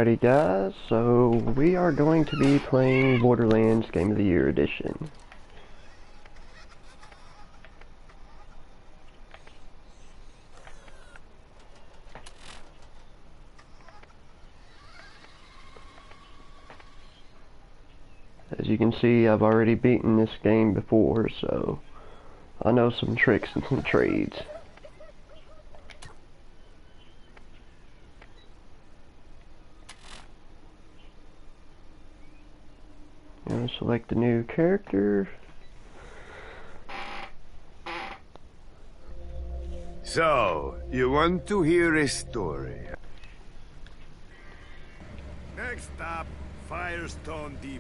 Alrighty guys, so we are going to be playing Borderlands Game of the Year Edition. As you can see, I've already beaten this game before, so I know some tricks and some trades. I'm going to select a new character. So, you want to hear a story? Next stop, Firestone Depot.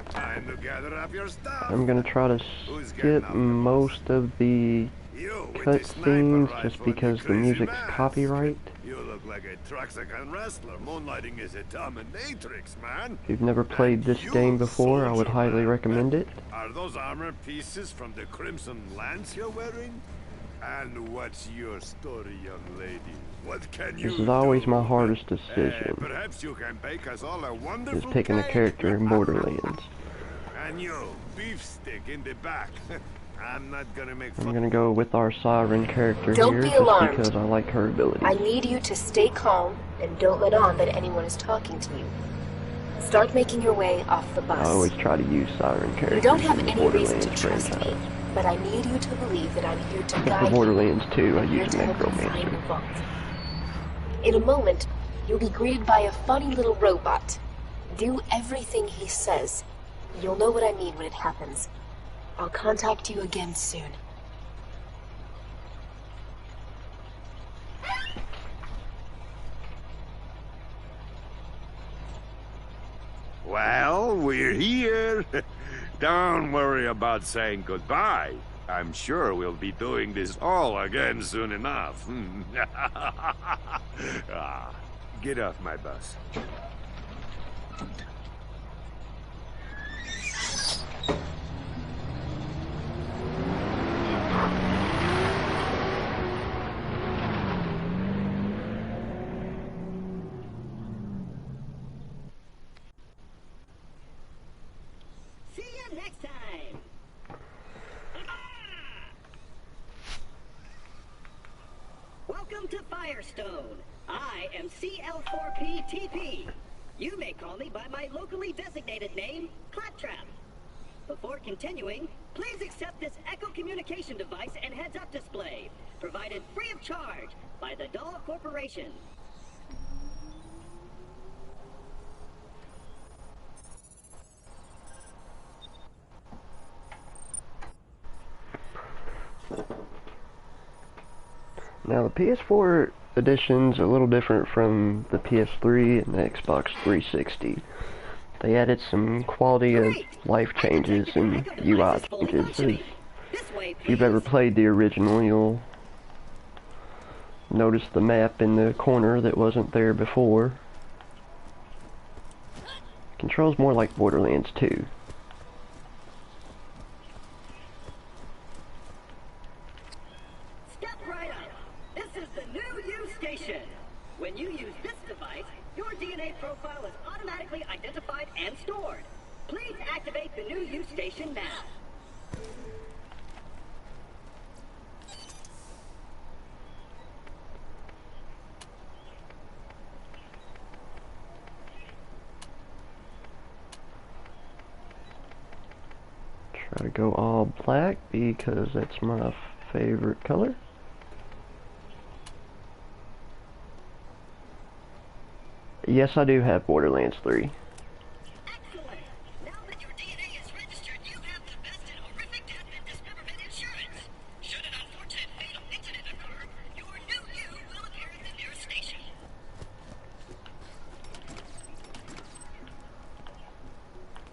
Time to gather up your stuff. I'm going to try to skip most of the cutscenes just because the music's copyright. You look like a Truxican wrestler moonlighting as a dominatrix, man. If you've never played this game before, I would highly recommend it. Are those armor pieces from the Crimson Lance you're wearing? And what's your story, young lady? What can you This is always my hardest decision, perhaps you can bake us all a wonderful is picking a cake. character in Borderlands. And you, beef stick in the back. I'm not gonna make fun. I'm gonna go with our Siren character Don't here, be just alarmed. because I like her ability. I need you to stay calm and don't let on that anyone is talking to you. Start making your way off the bus. I always try to use Siren characters. You don't have in the any reason to Borderlands trust me, franchise. but I need you to believe that I'm here to For guide you. Borderlands 2, I I'm here use to help you find Necromancer. the vault. In a moment, you'll be greeted by a funny little robot. Do everything he says. You'll know what I mean when it happens. I'll contact you again soon. Well, we're here. Don't worry about saying goodbye. I'm sure we'll be doing this all again soon enough. Get off my bus. See you next time. Welcome to Firestone. I am CL4PTP. You may call me by my locally designated name, Claptrap. Before continuing, please accept this Echo communication device and heads-up display, provided free of charge by the Dahl Corporation. Now the PS4 edition's a little different from the PS3 and the Xbox 360. They added some quality of life changes and UI changes. If you've ever played the original, you'll notice the map in the corner that wasn't there before. Controls more like Borderlands 2. Step right up. This is the new U station. When you use this device, your DNA profile is automatically identified and stored. Please activate the new U station now. Try to go all black because that's my favorite color. Yes, I do have Borderlands 3. Excellent. Now that your DNA is registered, you have the best in horrific death and dismemberment insurance. Should an unfortunate fatal incident occur, your new you will appear at the nearest station.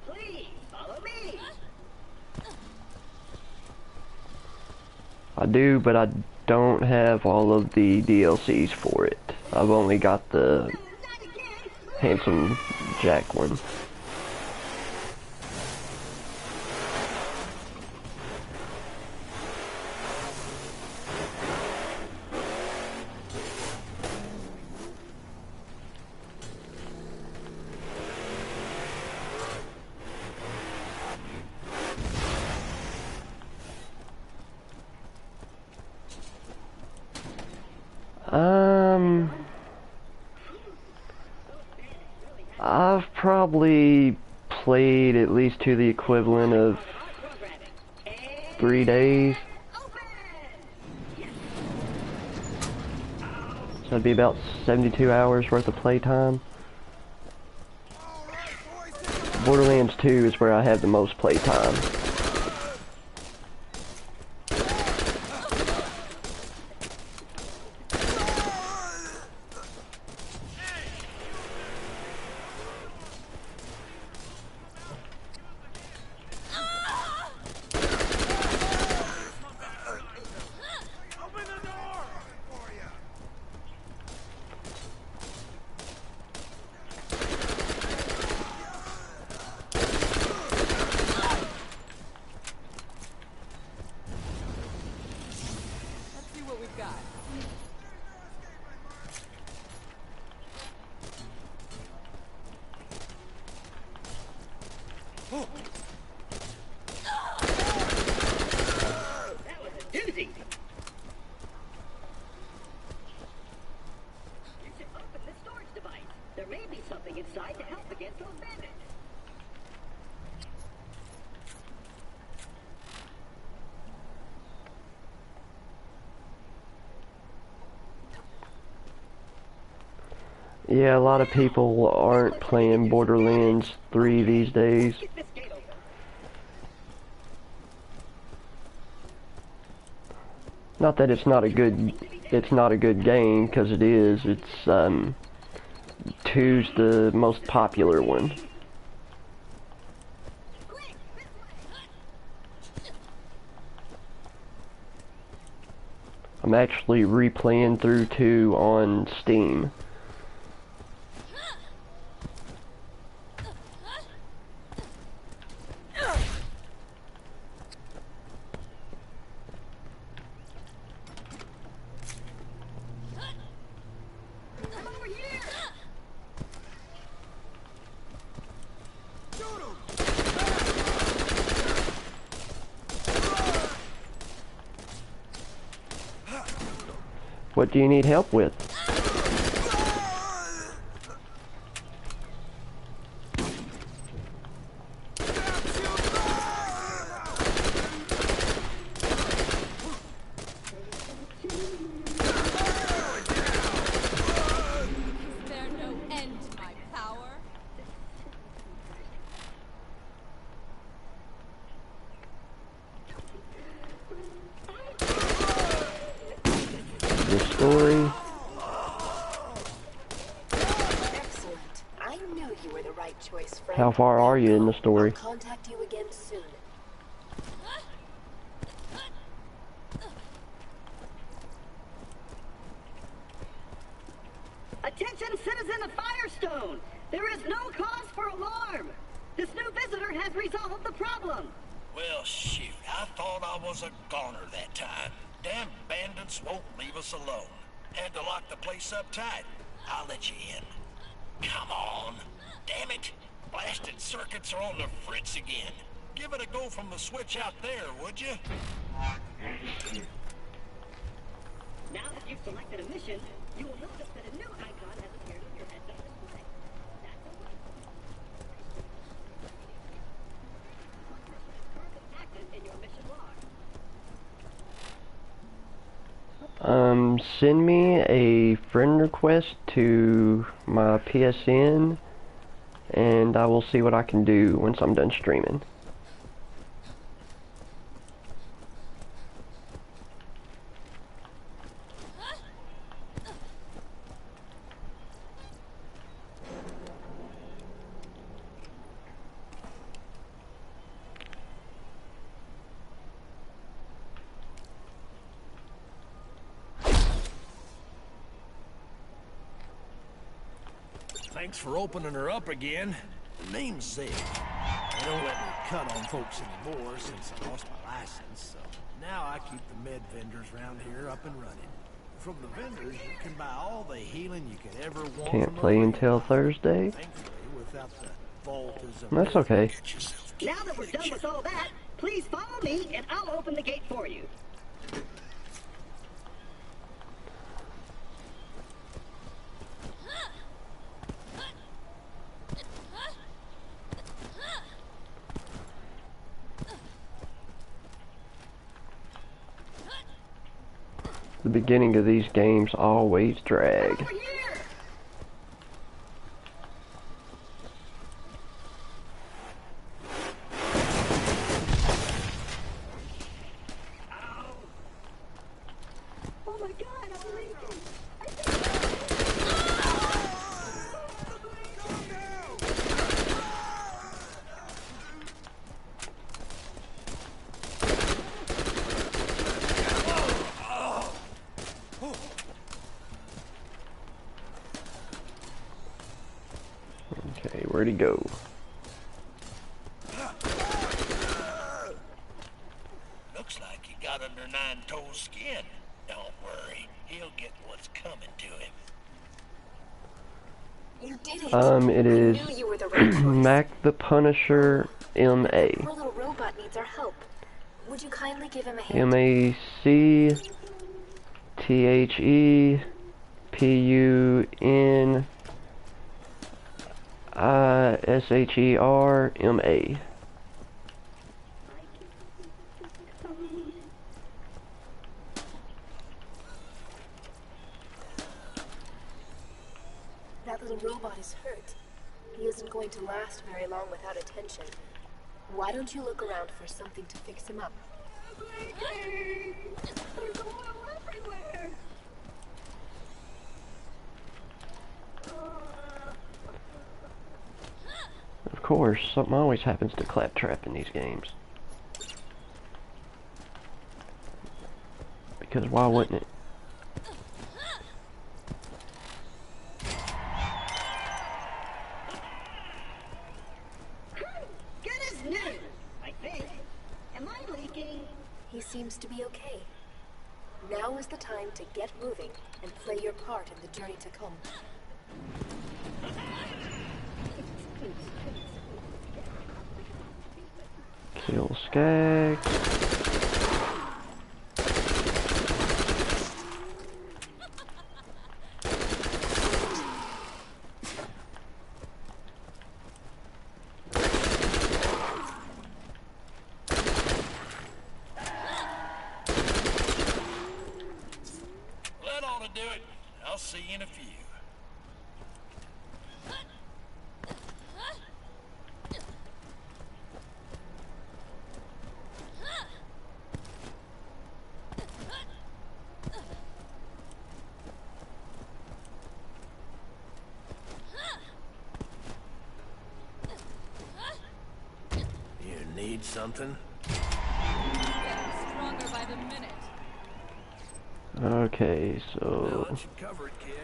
Please follow me. I do, but I don't have all of the DLCs for it. I've only got the Handsome Jack one. I've probably played at least to the equivalent of 3 days. So that'd be about 72 hours worth of playtime. Borderlands 2 is where I have the most playtime. Yeah, a lot of people aren't playing Borderlands 3 these days. Not that it's not a good game, because it is. It's 2's the most popular one. I'm actually replaying through 2 on Steam. What do you need help with? Story. Excellent. I knew you were the right choice, friend. How far are you in the story? I'll contact you again soon. Attention, citizen of Firestone! There is no cause for alarm! This new visitor has resolved the problem! Well, shoot, I thought I was a goner that time. Damn bandits won't leave us alone. Had to lock the place up tight. I'll let you in. Come on. Damn it. Blasted circuits are on the fritz again. Give it a go from the switch out there, would you? Now that you've selected a mission, you will notice that a new icon has appeared on your heads-up display. That's a one. Active in your mission log. Send me a friend request to my PSN, and I will see what I can do once I'm done streaming. Thanks for opening her up again. The name's Zed. They don't let me cut on folks anymore since I lost my license, so now I keep the med vendors around here up and running. From the vendors, you can buy all the healing you could ever want. Can't play until Thursday. Thankfully, without the vault as a That's okay. Now that we're done with all that, please follow me and I'll open the gate for you. the beginning of these games always drag. Over here! Ow. Oh my god, I'm leaking! Okay, where'd he go? Looks like he got under Nine-Toes' skin. Don't worry, he'll get what's coming to him. You did it. It is I knew you were the right choice. Mac the Punisher MA. Poor little robot needs our help. Would you kindly give him a hand? MACTHEPUNISHERMA. That little robot is hurt. He isn't going to last very long without attention. Why don't you look around for something to fix him up? Of course, something always happens to Claptrap in these games. Because why wouldn't it? Good as new, I think. Am I leaking? He seems to be okay. Now is the time to get moving and play your part in the journey to come. Kill Skag. That ought to do it. I'll see you in a few. You need something? Stronger by the minute. Okay, so That should cover it, kid.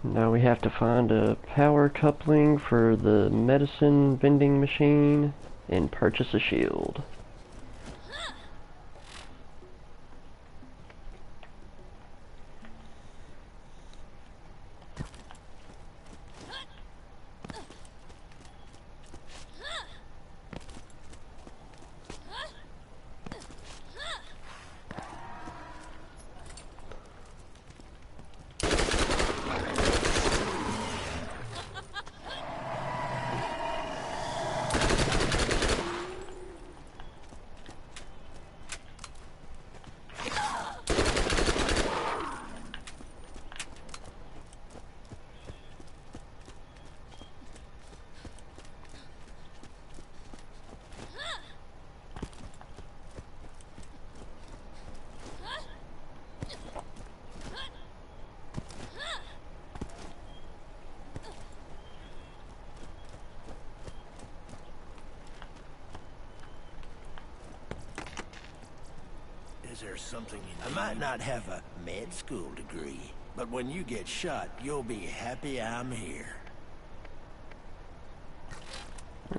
now we have to find a power coupling for the medicine vending machine and purchase a shield. Is there something you need? I might not have a med school degree, but when you get shot, you'll be happy I'm here.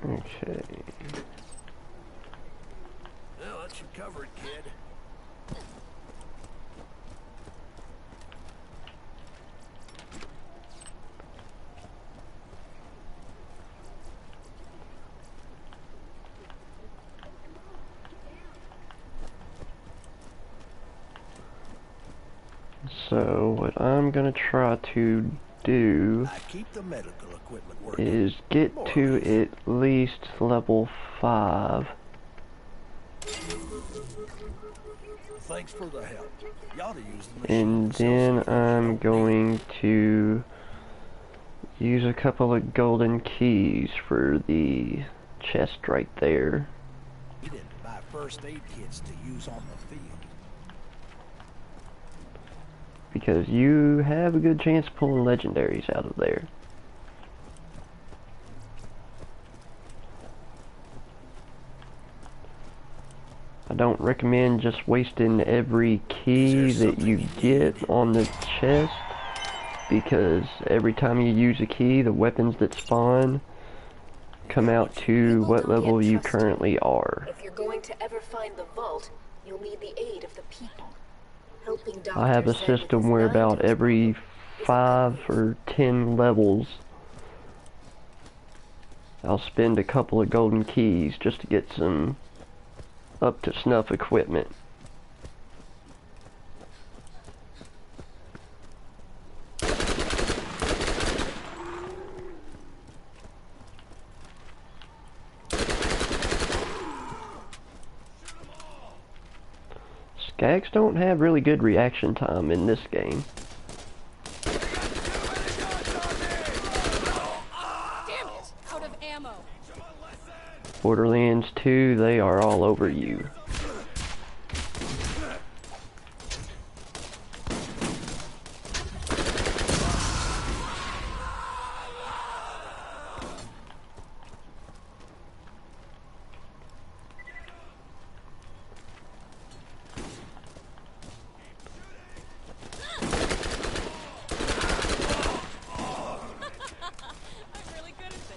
Okay. Well, that should cover it, kid. So what I'm gonna try to do I keep the medical equipment working. is get More or to less. at least level 5. thanks for the help. You ought to use the And machine. then I'm going to use a couple of golden keys for the chest right there. You didn't buy first aid kits to use on the field. Because you have a good chance of pulling legendaries out of there. I don't recommend just wasting every key that you get on the chest, because every time you use a key, the weapons that spawn come out to what level you currently are. If you're going to ever find the vault, you'll need the aid of the people. Helping I have a system where about every 5 or 10 levels I'll spend a couple of golden keys just to get some up to snuff equipment. Skags don't have really good reaction time in this game. Damn it! Out of ammo. Borderlands 2, they are all over you. I'm really good at this.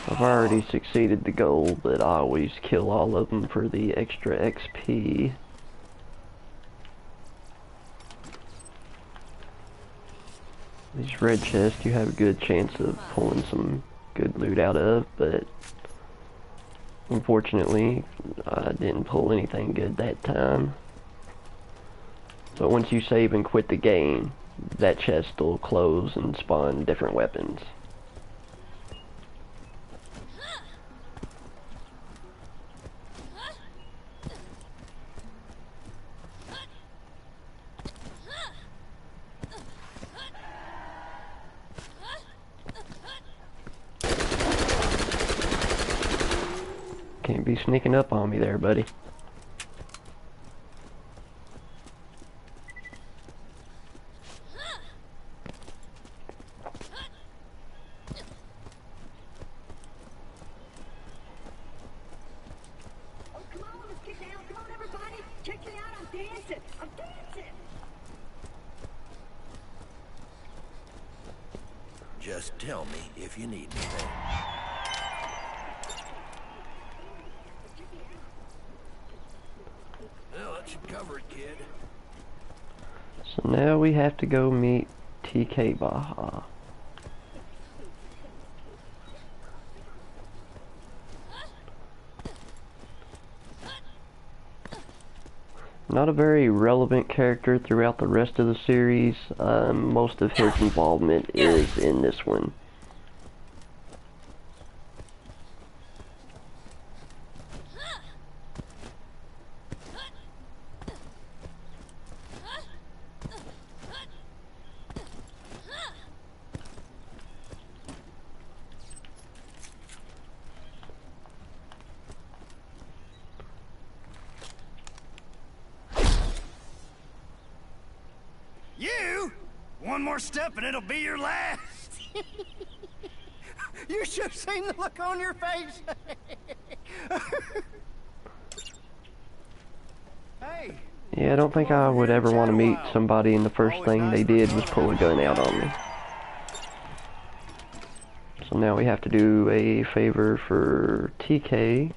I've already succeeded the goal, but I always kill all of them for the extra XP. These red chests you have a good chance of pulling some good loot out of, but unfortunately I didn't pull anything good that time. But once you save and quit the game, that chest will close and spawn different weapons. Can't be sneaking up on me there, buddy. Oh, come on, let's get down. Come on, everybody. Check me out. I'm dancing. I'm dancing. Just tell me if you need anything. Well, that should cover it, kid. So now we have to go meet TK Baja. Not a very relevant character throughout the rest of the series. Most of his involvement is in this one. You? One more step and it'll be your last. You should have seen the look on your face. Hey. Yeah, I don't think I would ever want to meet somebody and the first thing they did was pull a gun out on me. So now we have to do a favor for TK.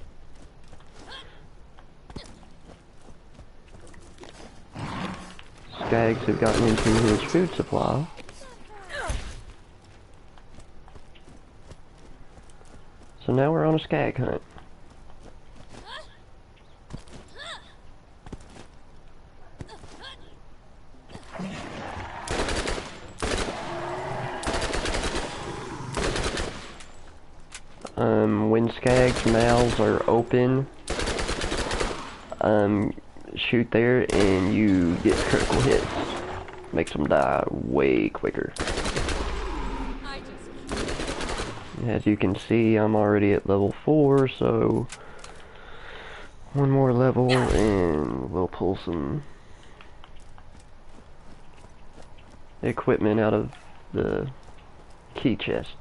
Skags have gotten into his food supply. So now we're on a skag hunt. When skags' mouths are open, shoot there and you get critical hits. Makes them die way quicker. As you can see, I'm already at level 4, so one more level and we'll pull some equipment out of the key chest.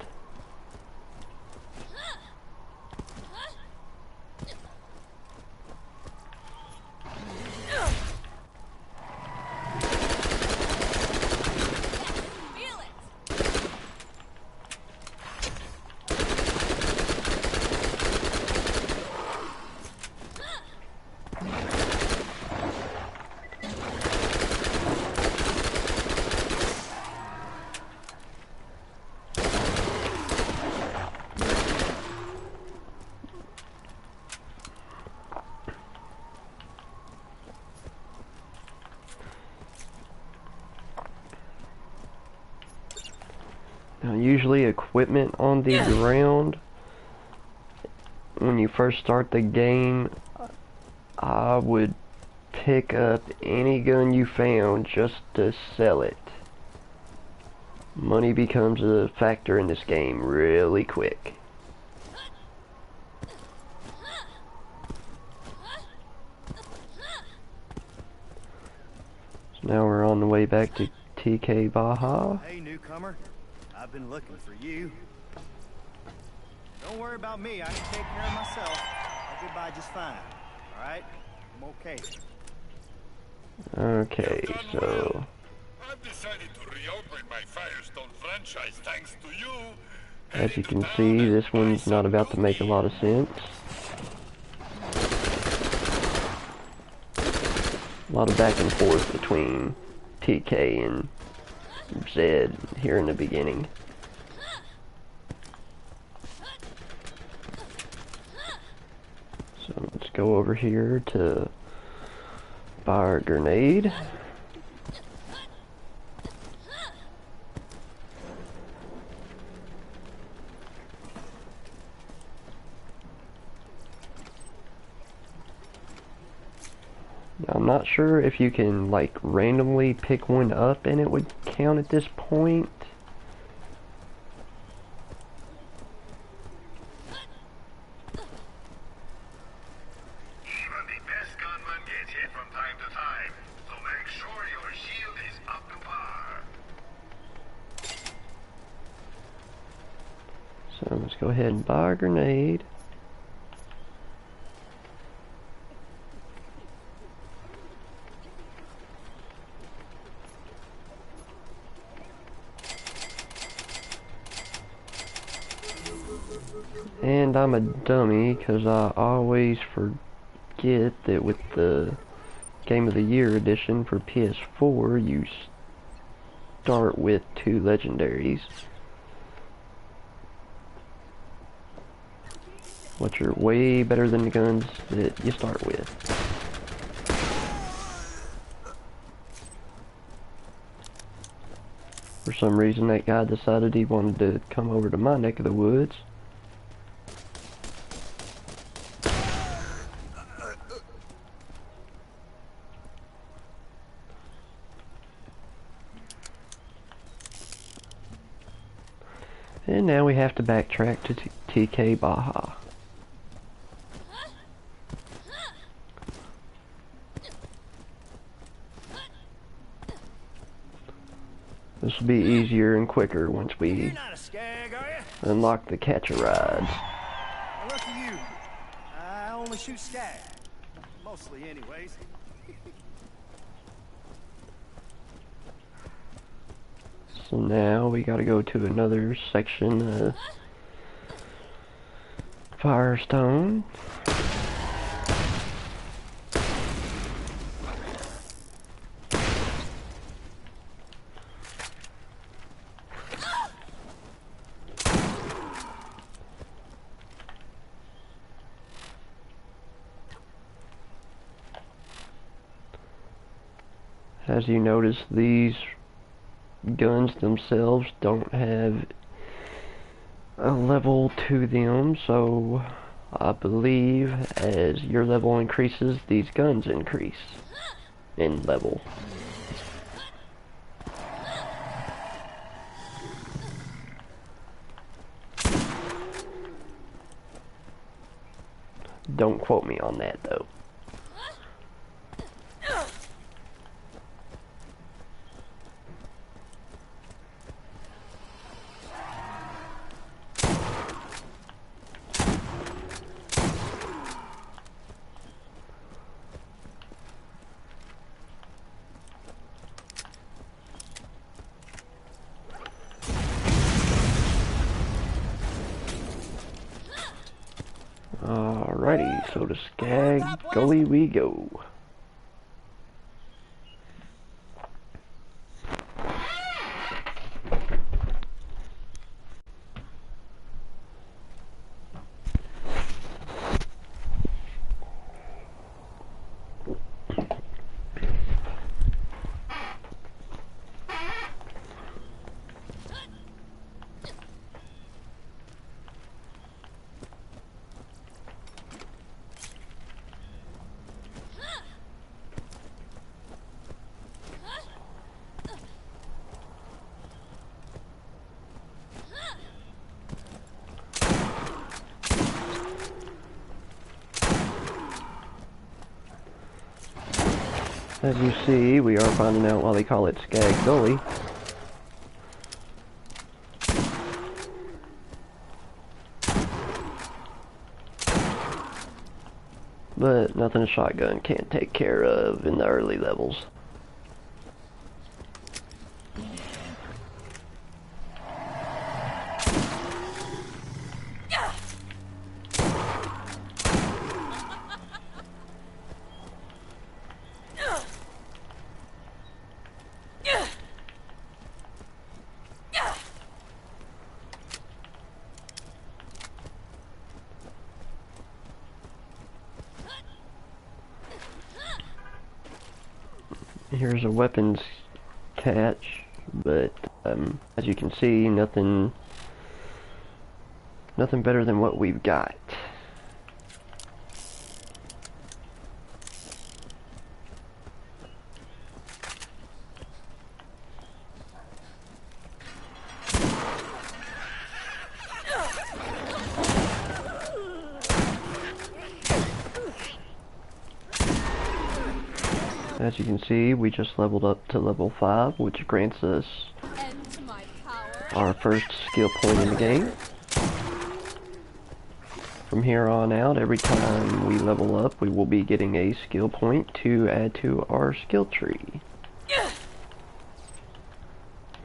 Now, usually equipment on the ground, when you first start the game, I would pick up any gun you found just to sell it. Money becomes a factor in this game really quick. So now we're on the way back to TK Baja. Hey, newcomer. I've been looking for you. Don't worry about me. I can take care of myself. I'll get by just fine. All right? I'm okay. Okay, so I've decided to reopen my Firestone franchise thanks to you. as you can see, this one's not about to make a lot of sense. A lot of back and forth between TK and Zed here in the beginning. So let's go over here to fire a grenade. Now, I'm not sure if you can like randomly pick one up and it would count at this point. Even the best gunman gets hit from time to time, so make sure your shield is up to par. So let's go ahead and buy a grenade. And I'm a dummy because I always forget that with the Game of the Year edition for PS4, you start with 2 legendaries, which are way better than the guns that you start with. For some reason, that guy decided he wanted to come over to my neck of the woods. And now we have to backtrack to TK Baja. This will be easier and quicker once You're we not a skag, are you? unlock the catch-a rides. Well, look at you. I only shoot skag. Mostly, anyways. So now we gotta go to another section of Firestone. As you notice, these guns themselves don't have a level to them, so I believe as your level increases, these guns increase in level. Don't quote me on that though. Alrighty, so to Skag Gully we go. As you see, we are finding out why they call it Skag Gully. But nothing a shotgun can't take care of in the early levels. Here's a weapons catch, but as you can see, nothing better than what we've got. As you can see, we just leveled up to level 5, which grants us our first skill point in the game. From here on out, every time we level up, we will be getting a skill point to add to our skill tree.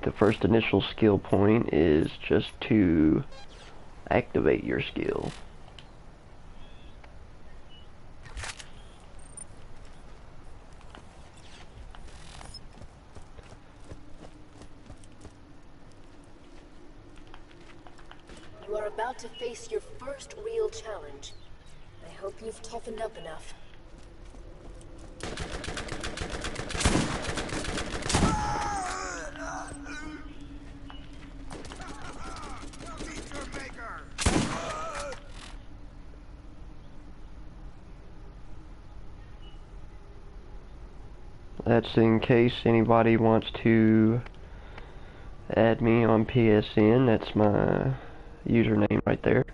The first initial skill point is just to activate your skill. You are about to face your first real challenge. I hope you've toughened up enough. That's in case anybody wants to add me on PSN. That's my username right there.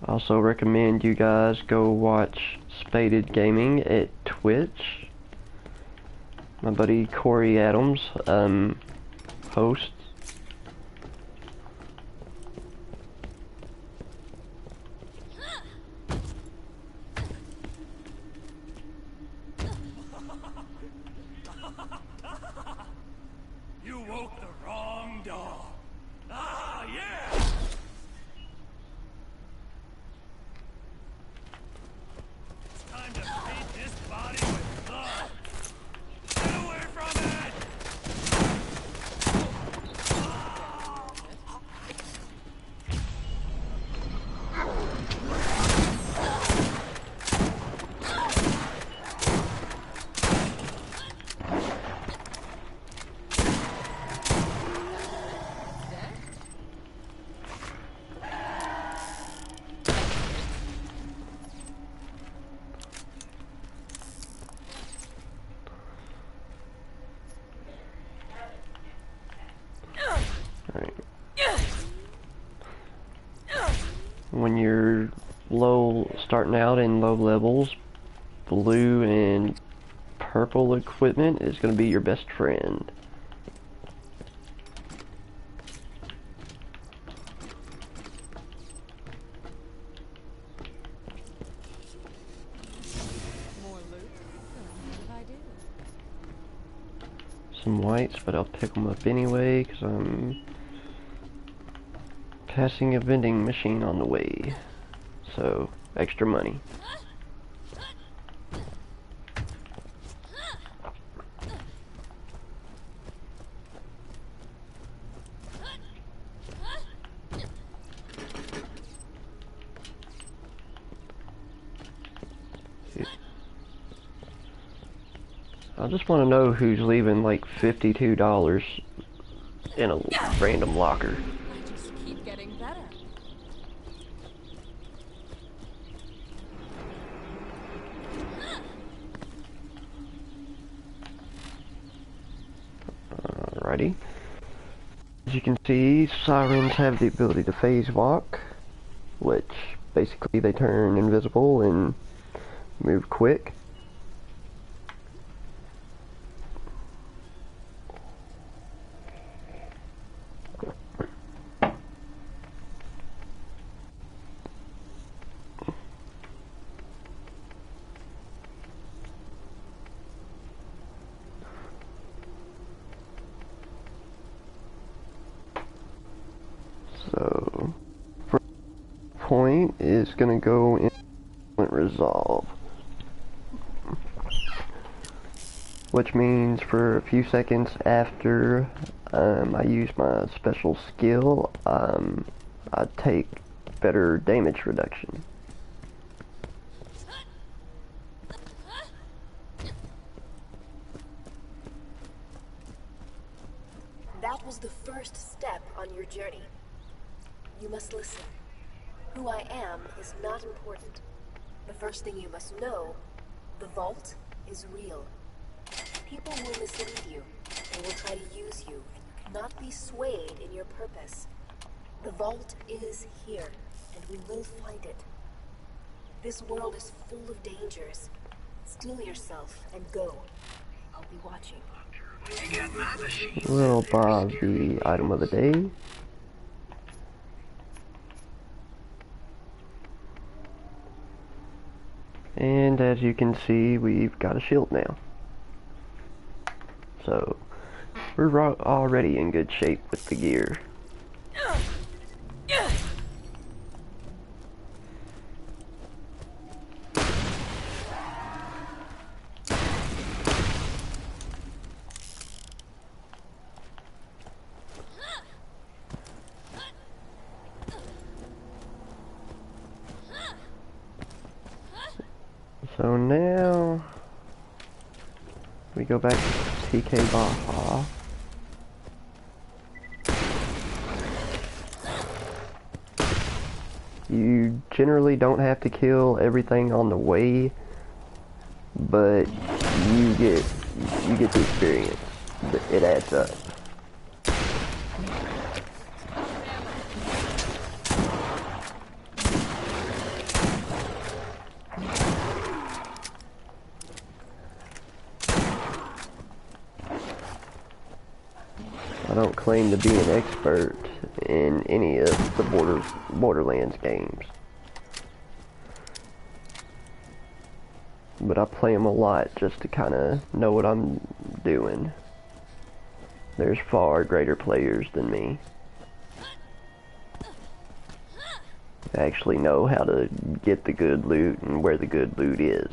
Also recommend you guys go watch Spaded Gaming at Twitch. My buddy Corey Adams hosts. when you're starting out in low levels, blue and purple equipment is going to be your best friend. More loot? What did I do? Some whites, but I'll pick them up anyway because I'm passing a vending machine on the way. So, extra money. I just want to know who's leaving like $52 in a random locker. I just keep getting better. Alrighty. As you can see, sirens have the ability to phase walk, which basically they turn invisible and move quick. So, first point is going to go in resolve, which means for a few seconds after I use my special skill, I take better damage reduction. That was the first step on your journey. You must listen. Who I am is not important. The first thing you must know, the vault is real. People will mislead you. They will try to use you, and you cannot be swayed in your purpose. The vault is here, and we will find it. This world is full of dangers. Steel yourself and go. I'll be watching. We'll buy the item of the day. And as you can see, we've got a shield now. So, we're already in good shape with the gear. So now we go back to TK Baja. You generally don't have to kill everything on the way, but you get the experience. It adds up. I don't claim to be an expert in any of the Borderlands games, but I play them a lot just to kind of know what I'm doing. There's far greater players than me. I actually know how to get the good loot and where the good loot is.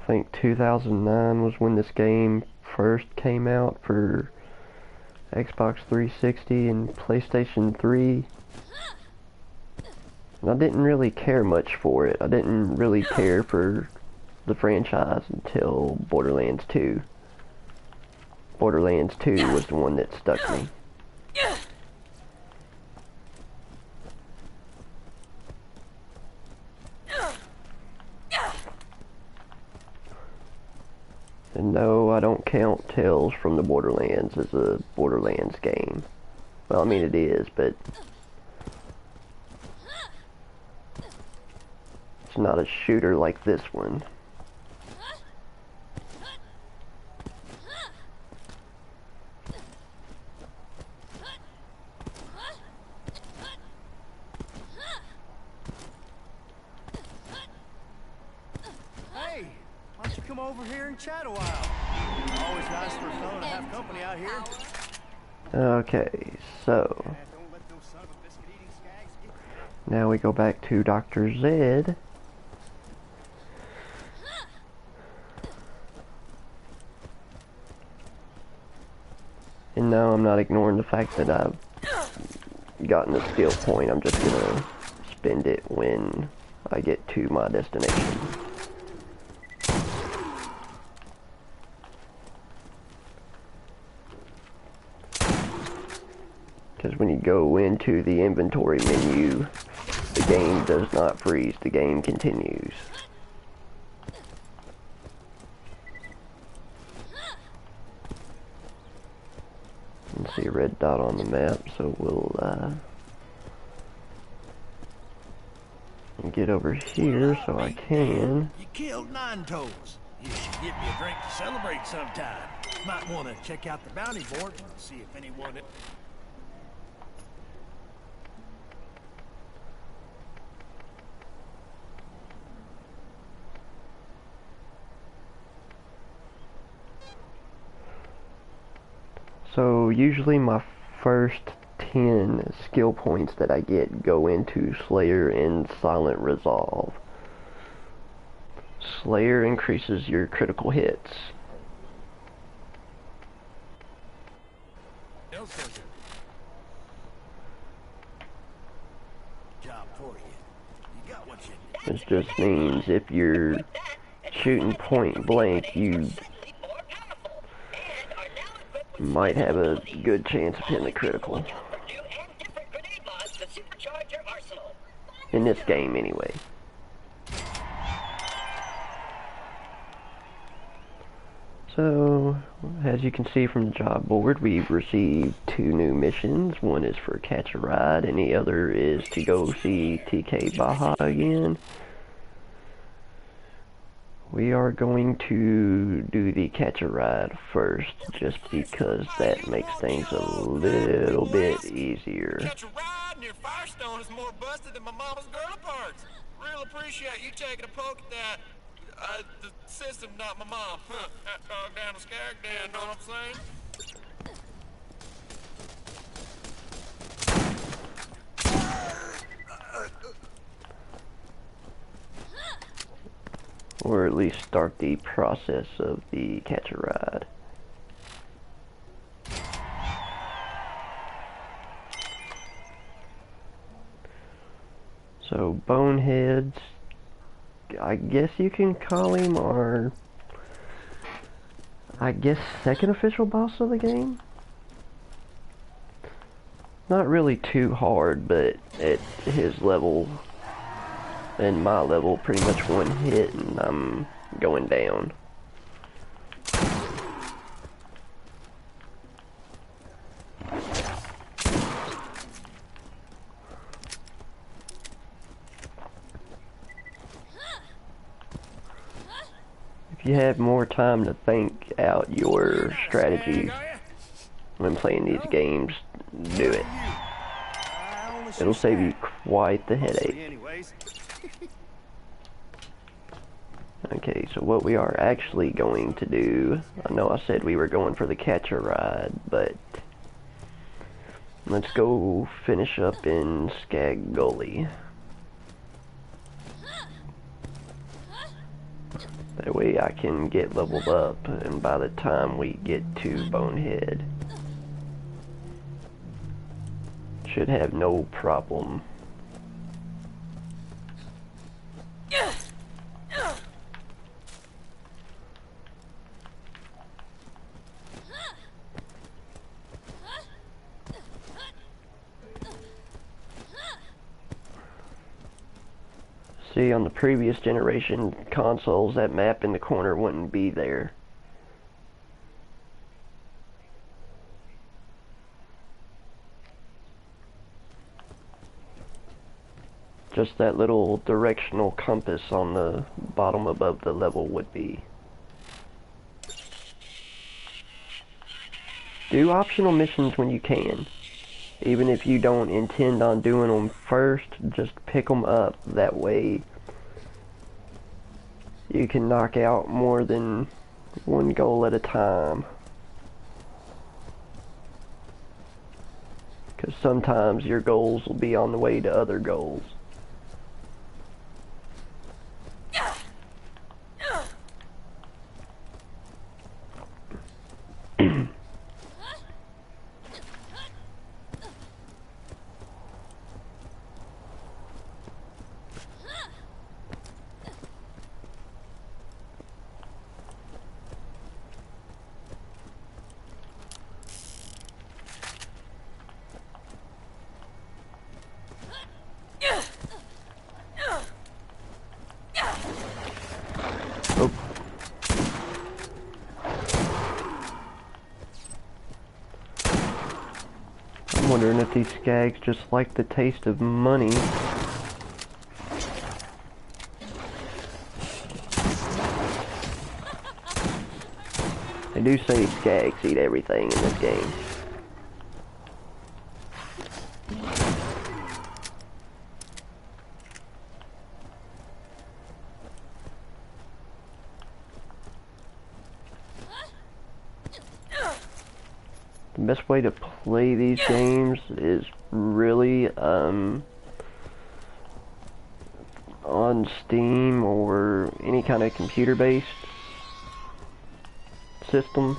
I think 2009 was when this game first came out for Xbox 360 and PlayStation 3. And I didn't really care much for it. I didn't really care for the franchise until Borderlands 2. Borderlands 2 was the one that stuck me. And no, I don't count Tales from the Borderlands as a Borderlands game. Well, I mean it is, but it's not a shooter like this one. Hey, why don't you come over here and chat a while? Always nice for a fella to have company out here. Okay, so Don't let those son of a biscuit-eating skags get now we go back to Dr. Zed. And now I'm not ignoring the fact that I've gotten a skill point. I'm just gonna spend it when I get to my destination. Because when you go into the inventory menu, the game does not freeze, the game continues. You can see a red dot on the map, so we'll get over here so I can. You killed Nine Toes. You should get me a drink to celebrate sometime. Might want to check out the bounty board and see if anyone... So usually my first 10 skill points that I get go into Slayer and Silent Resolve. Slayer increases your critical hits. Job for you. You got what you need. Which just means if you're shooting point blank, you might have a good chance of hitting a critical. In this game, anyway. So, as you can see from the job board, we've received 2 new missions. One is for Catch a Ride, and the other is to go see TK Baja again. We are going to do the Catch a Ride first, just because that makes things a little bit easier. Catch a ride near Firestone is more busted than my mama's girl parts. Real appreciate you taking a poke at that. The system, not my mom. That dog down the skag den, know what I'm saying? Or at least start the process of the Catch a Ride. So Boneheads, I guess you can call him our, I guess, second official boss of the game. Not really too hard, but at his level and my level, pretty much one hit and I'm going down. If you have more time to think out your strategies when playing these games, do it. It'll save you quite the headache. Okay, so what we are actually going to do, I know I said we were going for the Catch a Ride, but let's go finish up in Skag Gully. That way I can get leveled up, and by the time we get to Bonehead, should have no problem. See, on the previous generation consoles, that map in the corner wouldn't be there. just that little directional compass on the bottom above the level would be. Do optional missions when you can. Even if you don't intend on doing them first, just pick them up. That way you can knock out more than one goal at a time. Because sometimes your goals will be on the way to other goals. Oh. I'm wondering if these skags just like the taste of money. They do say skags eat everything in this game. The best way to play these games is really on Steam or any kind of computer-based system.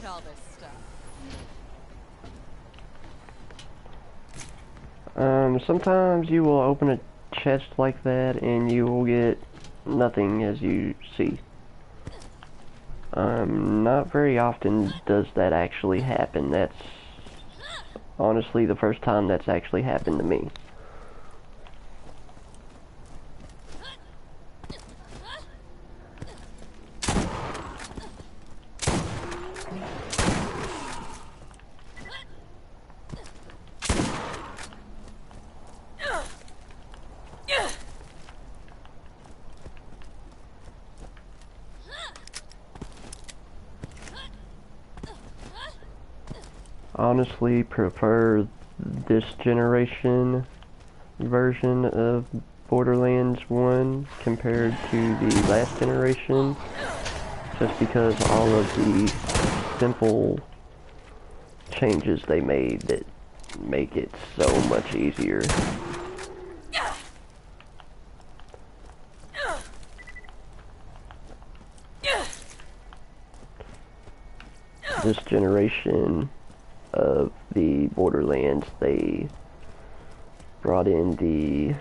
All this stuff. Sometimes you will open a chest like that and you will get nothing, as you see. Not very often does that actually happen. That's honestly the first time that's actually happened to me. Honestly prefer this generation version of Borderlands 1 compared to the last generation, just because all of the simple changes they made that make it so much easier. This generation of the Borderlands, they brought in the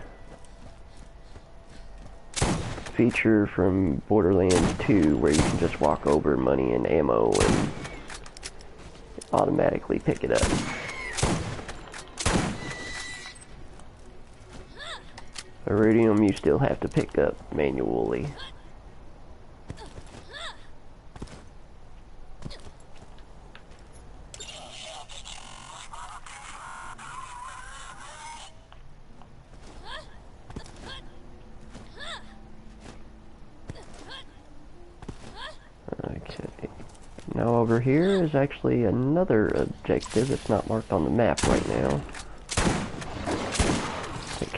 feature from Borderlands 2 where you can just walk over money and ammo and automatically pick it up. Iridium you still have to pick up manually. Okay, now over here is actually another objective that's not marked on the map right now.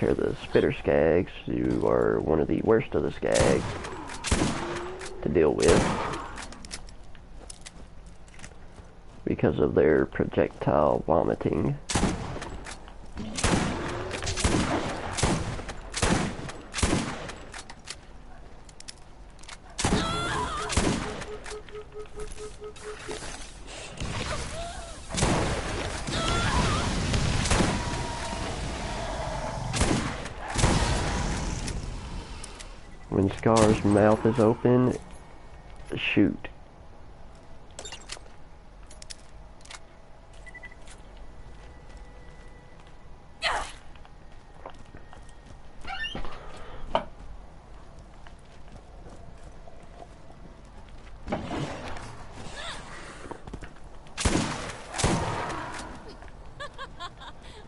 care of the spitter skags, who are one of the worst of the skags to deal with because of their projectile vomiting. When Scar's mouth is open, shoot.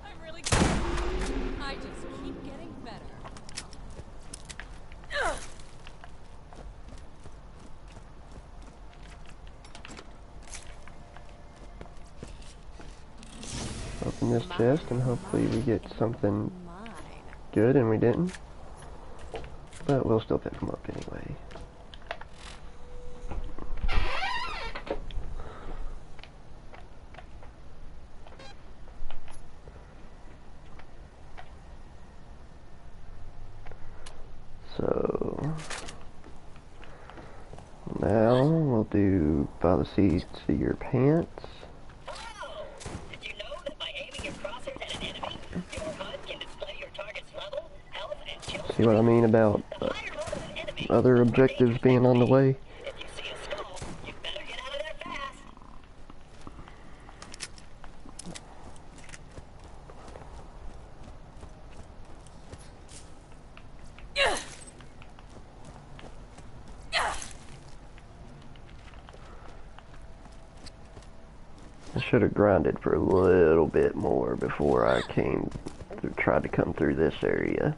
I'm really good. I just keep getting better. Open this chest and hopefully we get something good, and we didn't. But we'll still pick them up anyway. So now we'll do by the seats to your pants. Did you know that by aiming your crosshairs at an enemy, your HUD can display your target's level, health, and kill See what I mean about other objectives being on the way? If you see a skull, you better get out of there fast. I should have grinded for a little bit more before I tried to come through this area.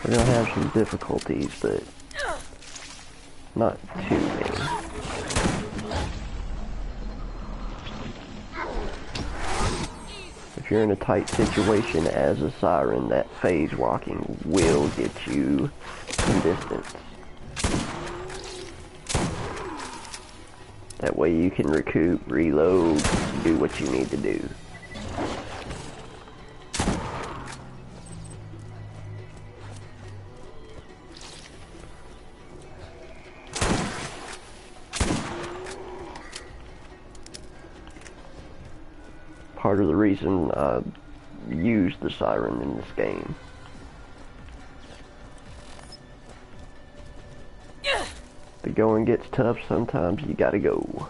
We're gonna have some difficulties, but not too many. If you're in a tight situation as a siren, that phase walking will get you some distance. That way you can recoup, reload, do what you need to do. Part of the reason I use the siren in this game. The going gets tough, sometimes you gotta go.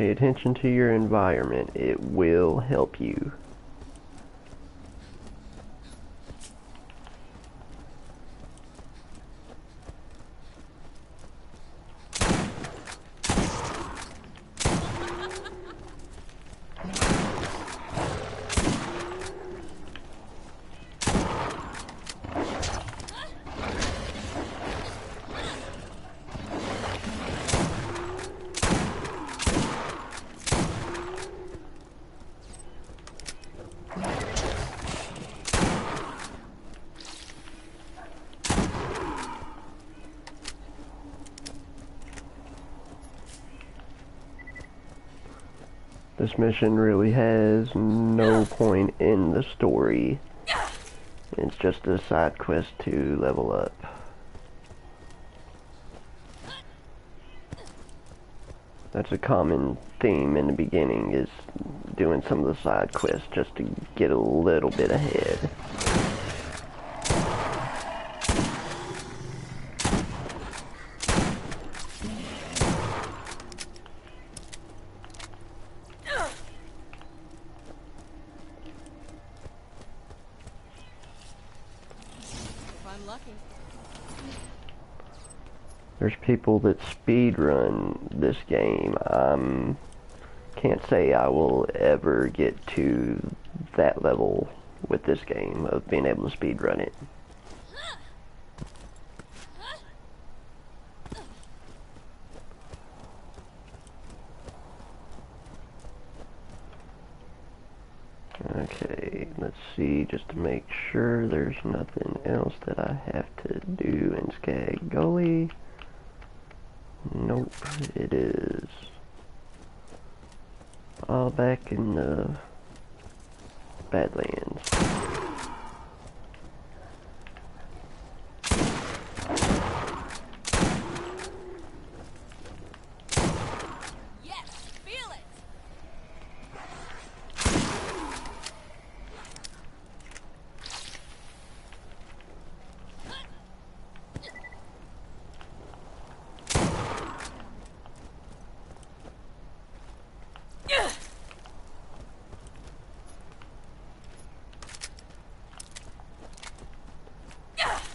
Pay attention to your environment. It will help you. This mission really has no point in the story. It's just a side quest to level up. That's a common theme in the beginning, is doing some of the side quests just to get a little bit ahead. I'm lucky. There's people that speedrun this game. Can't say I will ever get to that level with this game of being able to speedrun it. Okay, let's see, just to make sure there's nothing else that I have to do in Skag Gully. Nope, it is all back in the Badlands.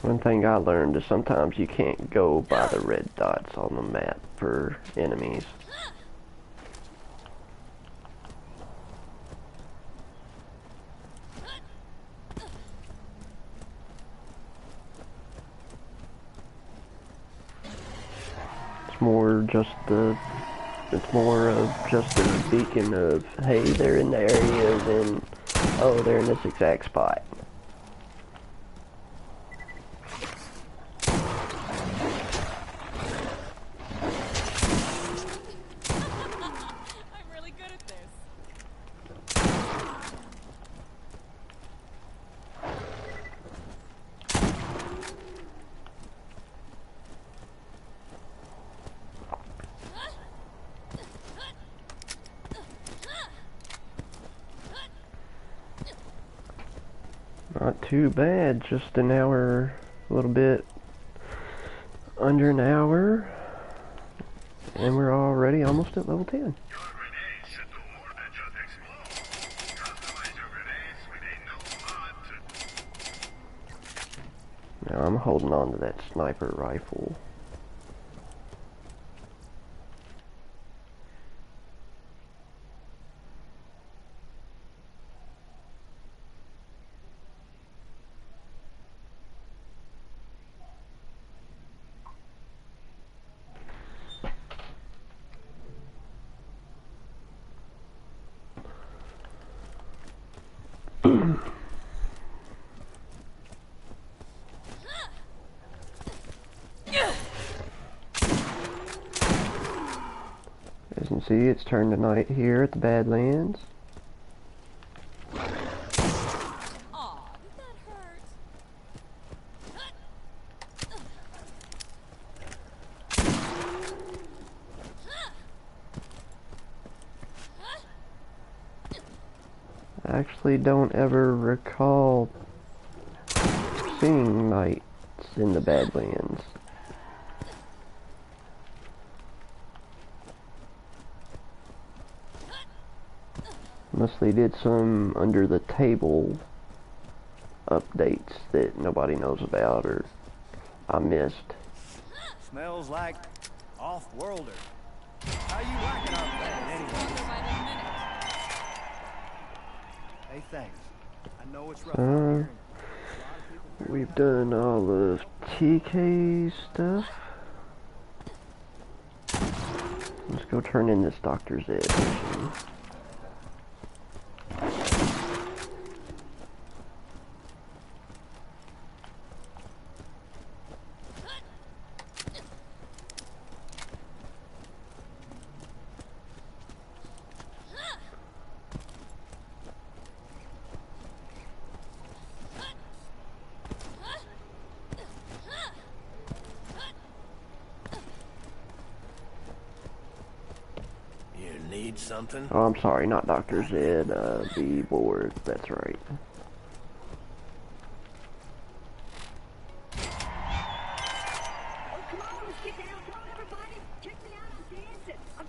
One thing I learned is sometimes you can't go by the red dots on the map for enemies. It's more of just a beacon of, hey, they're in the area, then, oh, they're in this exact spot. Not too bad, just an hour, a little bit under an hour, and we're already almost at level 10. Now I'm holding on to that sniper rifle. As you can see, it's turned to night here at the Badlands. Aw, did that hurt? I actually don't ever recall seeing nights in the Badlands. Unless they did some under the table updates that nobody knows about or I missed. Smells like off-worlder. How you liking our plan anyway? Hey, thanks. I know it's rough out here. We've done all of TK's stuff. Let's go turn in this Doctor's Ed mission. Need something? Oh, I'm sorry, not Dr. Zed, the board, that's right. Oh, come on, let's get down. Come on, everybody. Check me out. I'm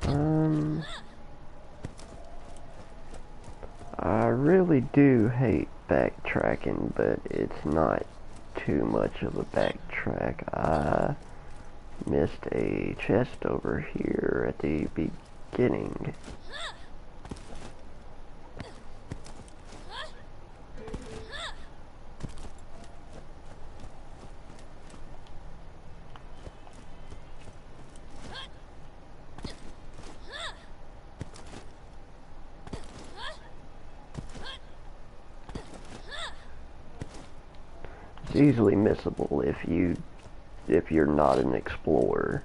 dancing. I really do hate backtracking, but it's not too much of a backtrack. I missed a chest over here at the beginning. It's easily missable if you're not an explorer.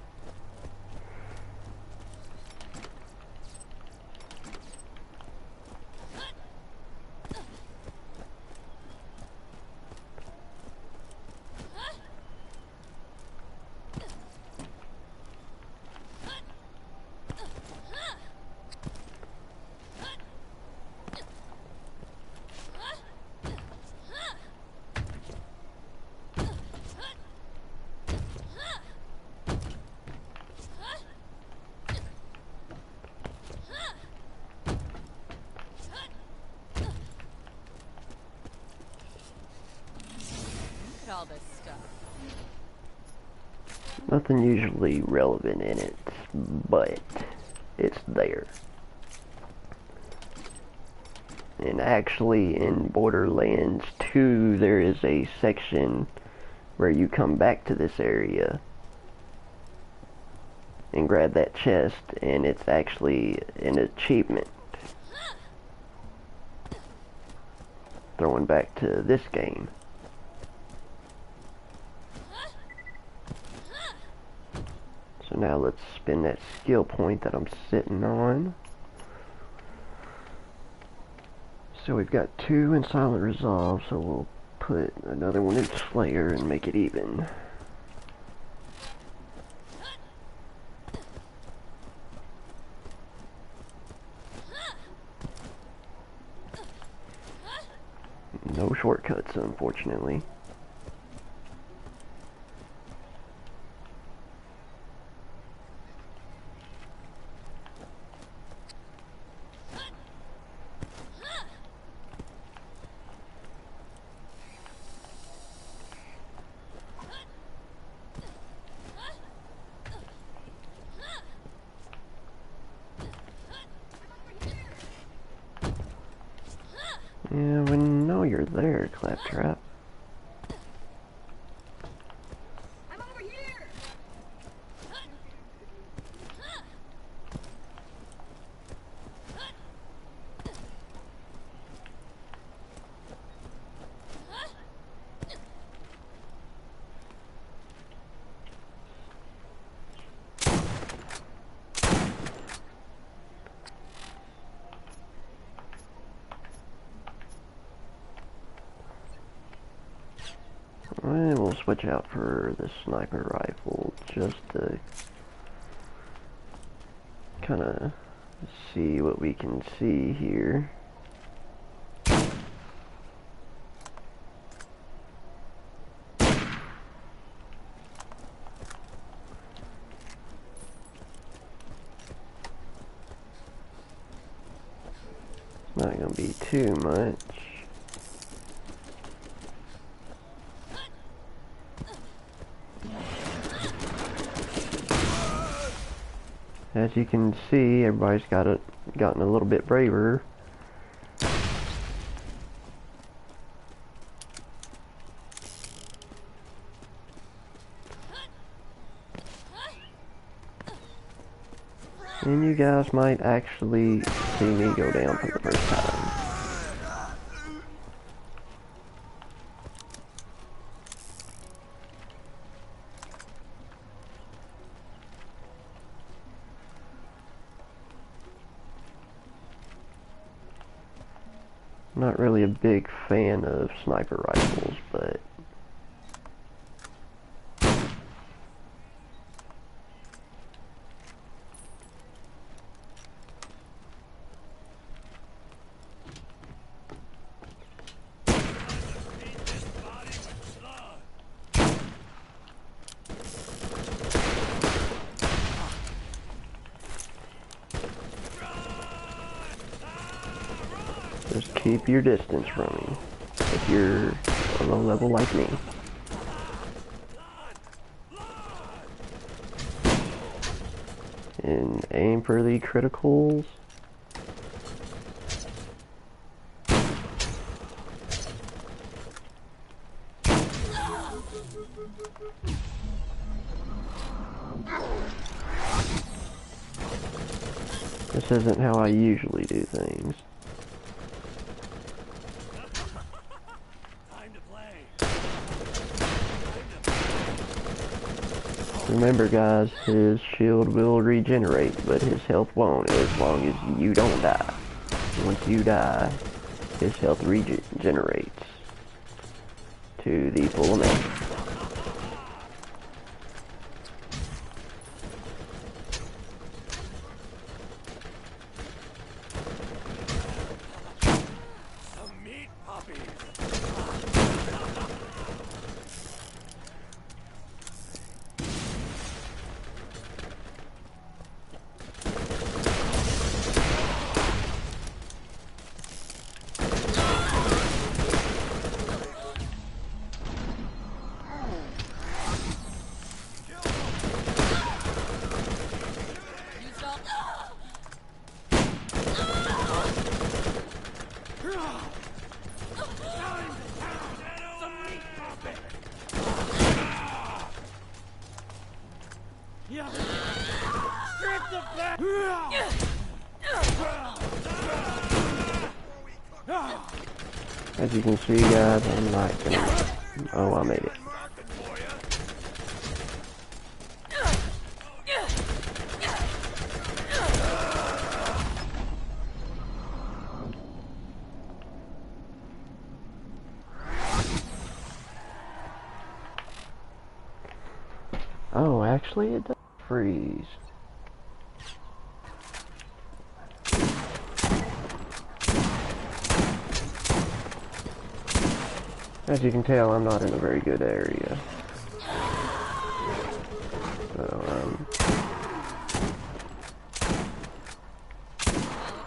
All this stuff. Nothing usually relevant in it, but it's there. And actually in Borderlands 2 there is a section where you come back to this area and grab that chest, and it's actually an achievement. Throwing back to this game. So now let's spin that skill point that I'm sitting on. So we've got 2 in Silent Resolve, so we'll put another one in Slayer and make it even. No shortcuts, unfortunately. Yeah, we know you're there, Claptrap. I'm over here. And we'll switch out for the sniper rifle just to kind of see what we can see here. not gonna be too much. As you can see, everybody's gotten a little bit braver. And you guys might actually see me go down for the first time. I'm not really a big fan of sniper rifles, but just keep your distance from me if you're a low level like me. And aim for the criticals. This isn't how I usually do things. Remember guys, his shield will regenerate, but his health won't as long as you don't die. Once you die, his health regenerates to the full amount. As you can see guys, I'm not gonna... Oh, I made it. Oh, actually it does freeze. As you can tell, I'm not in a very good area. So,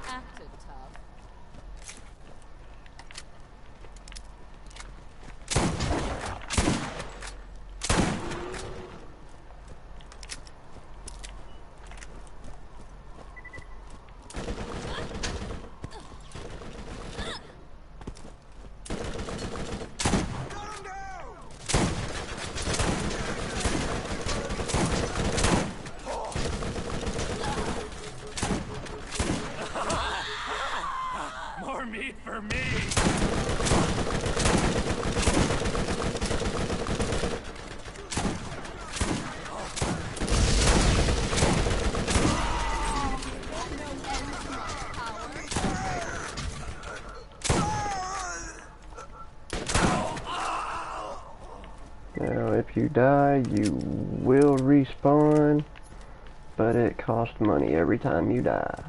Acted tough. More meat for me! now if you die, you will respawn, but it costs money every time you die.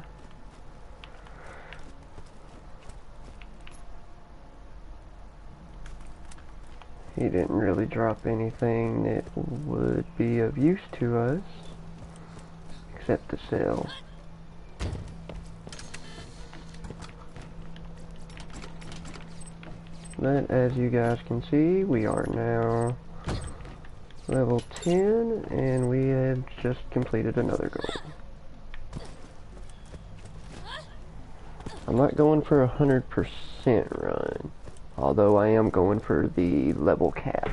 He didn't really drop anything that would be of use to us, except the cell. But as you guys can see, we are now level 10, and we have just completed another goal. I'm not going for 100% run, although I am going for the level cap.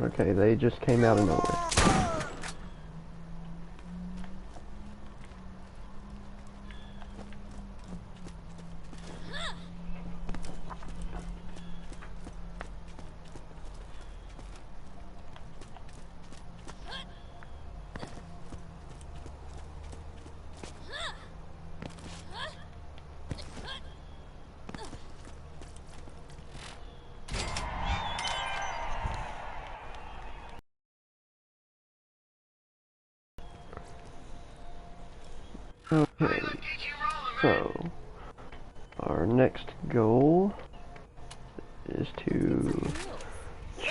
Okay, they just came out of nowhere. Okay, so our next goal is to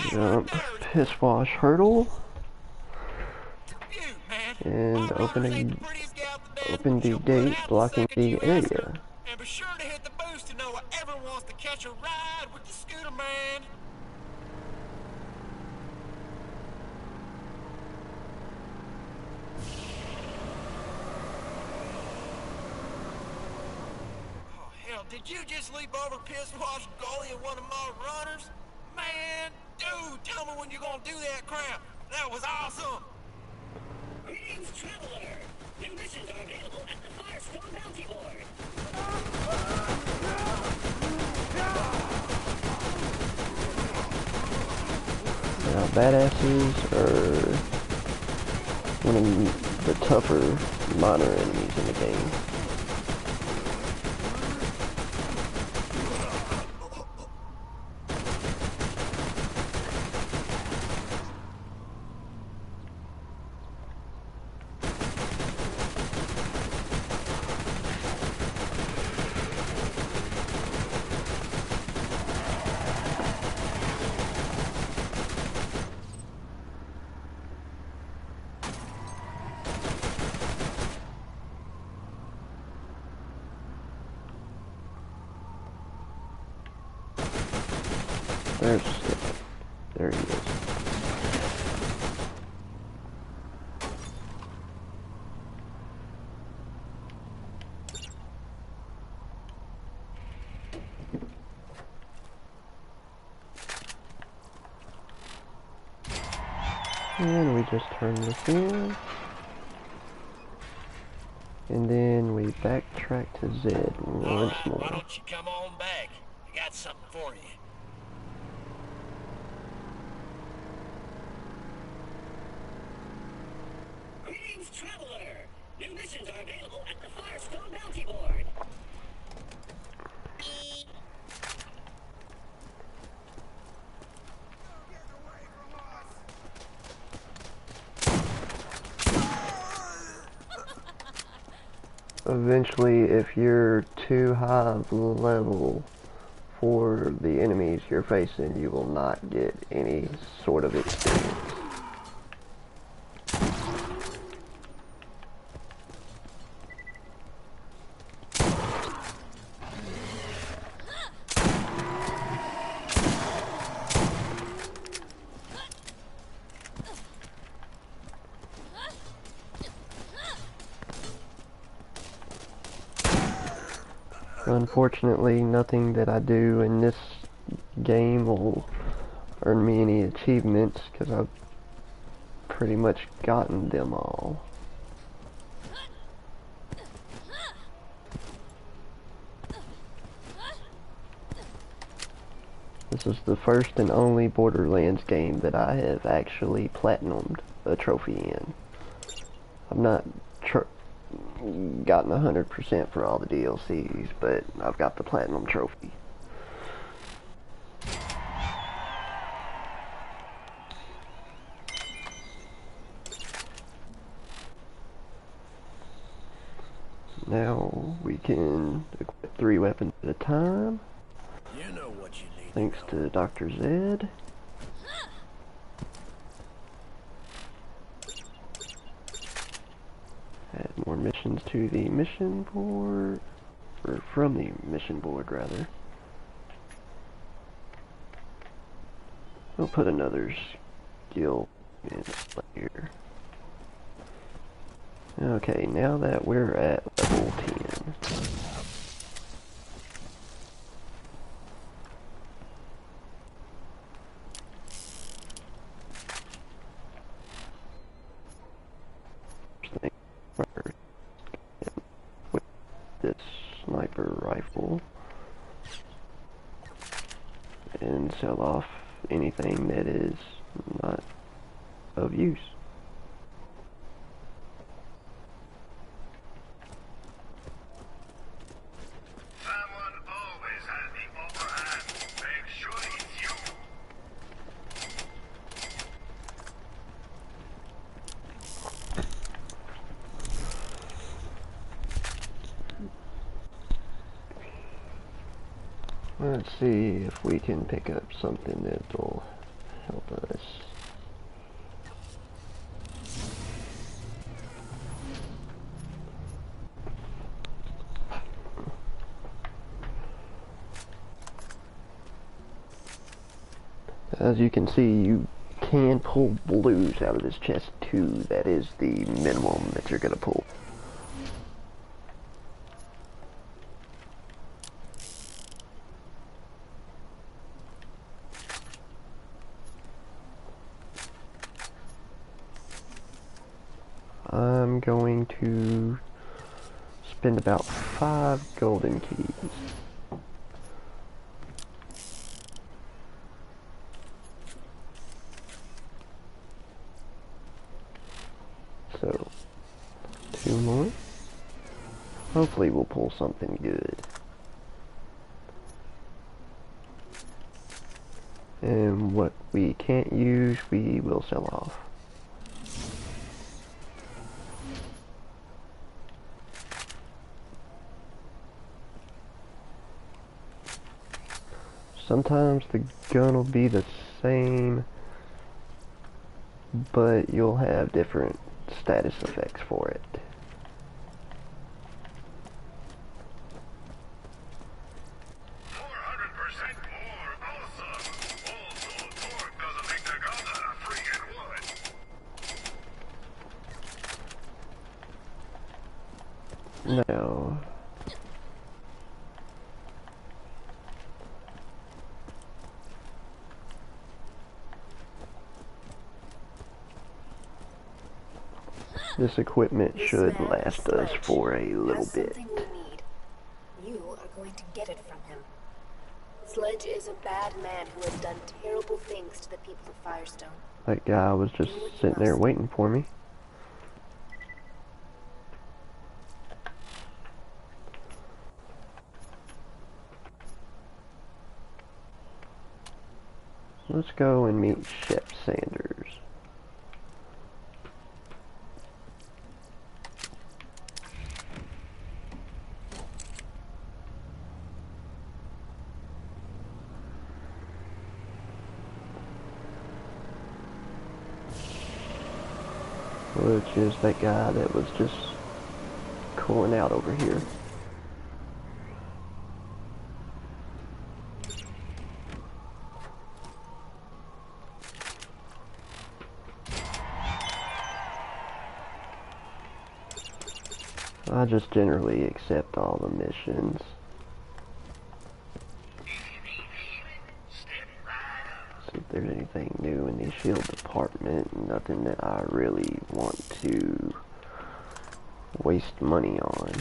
jump piss wash hurdle and open the gate blocking the area. And be sure to hit the boost to know whoever wants to catch a ride with the scooter man. Oh, hell, did you just leap over piss wash gully of one of my runners? Man, dude, tell me when you're gonna do that crap. That was awesome. Greetings, traveler. New missions are available at the Firestone Bounty Board. Now, badasses are one of the tougher minor enemies in the game. There he is. And we just turn this in. And then we backtrack to Z once more. Why don't you come on back? I got something for you. Greetings, traveler. New missions are available at the Firestone Bounty Board. Eventually, if you're too high of level for the enemies you're facing, you will not get any sort of experience. Unfortunately, nothing that I do in this game will earn me any achievements because I've pretty much gotten them all. This is the first and only Borderlands game that I have actually platinumed a trophy in. I've not gotten 100% for all the DLCs, but I've got the platinum trophy. Now we can equip 3 weapons at a time. You know what you need. Thanks to Dr. Zed. to the mission board, or from the mission board rather. We'll put another skill in here. Okay, now that we're at level 10. With this sniper rifle and sell off anything that is not of use. Someone always has the upper hand. Make sure it's you. Let's see if we can pick up something that will help us. As you can see, you can pull blues out of this chest too. That is the minimum that you're gonna pull. I'm going to spend about 5 golden keys. So, 2 more. Hopefully we'll pull something good. And what we can't use, we will sell off. Sometimes the gun will be the same, but you'll have different status effects for it. No. This equipment should last us for a little bit. Something we need. You are going to get it from him. Sledge is a bad man who has done terrible things to the people of Firestone. That guy was just sitting there waiting for me. Let's go and meet Shep Sanders. Which is that guy that was just cooling out over here. I just generally accept all the missions. See if there's anything new in the shield department. Nothing that I really want to waste money on.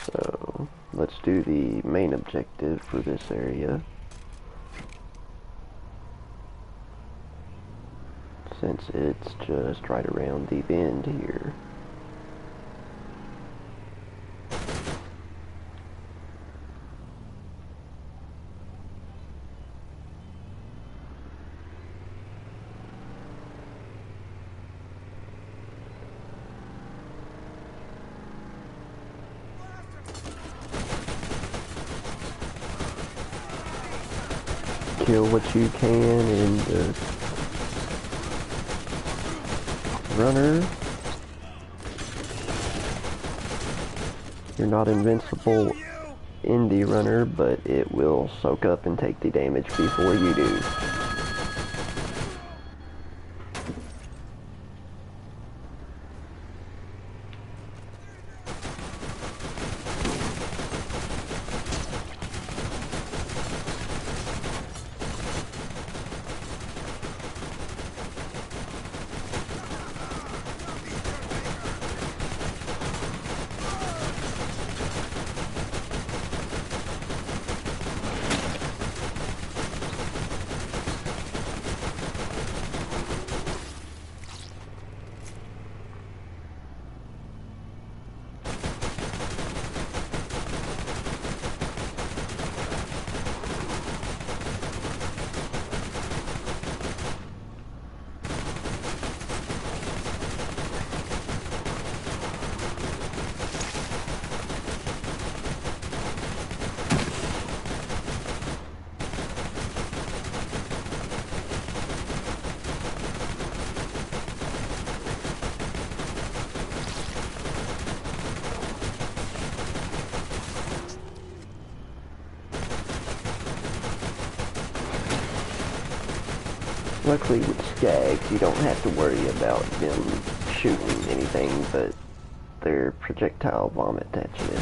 So let's do the main objective for this area. Since it's just right around the bend here. Kill what you can and runner. You're not invincible in the runner, but it will soak up and take the damage before you do. Luckily with skags, you don't have to worry about them shooting anything but their projectile vomit at you.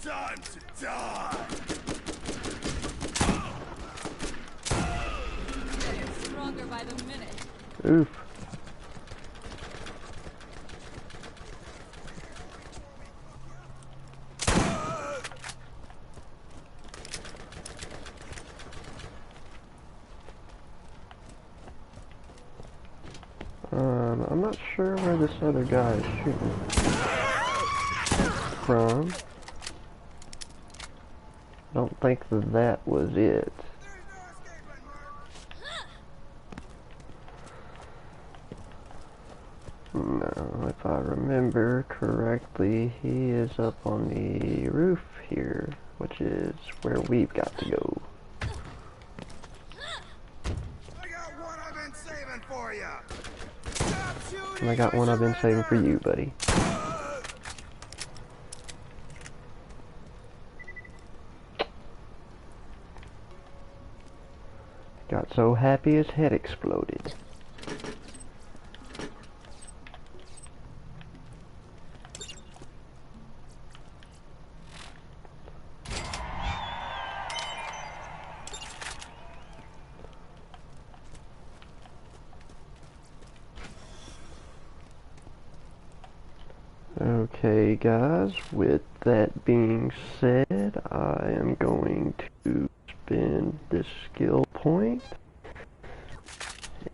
Time to die! Getting stronger by the minute. Oof. I'm not sure where this other guy is shooting from. Don't think that was it. No, if I remember correctly, he is up on the roof here, which is where we've got to go. I got one I've been saving for you. And I got one I've been saving for you, buddy. Got so happy his head exploded. Okay guys, with that being said, I am going to spend this skill point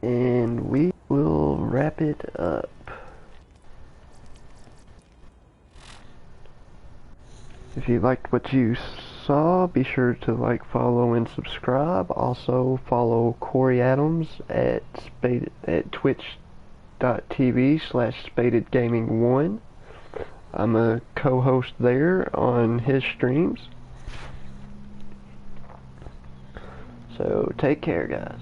and we will wrap it up. If you liked what you saw, be sure to like, follow, and subscribe. Also follow Corey Adams at twitch.tv/SpadedGaming1. I'm a co-host there on his streams. So take care, guys.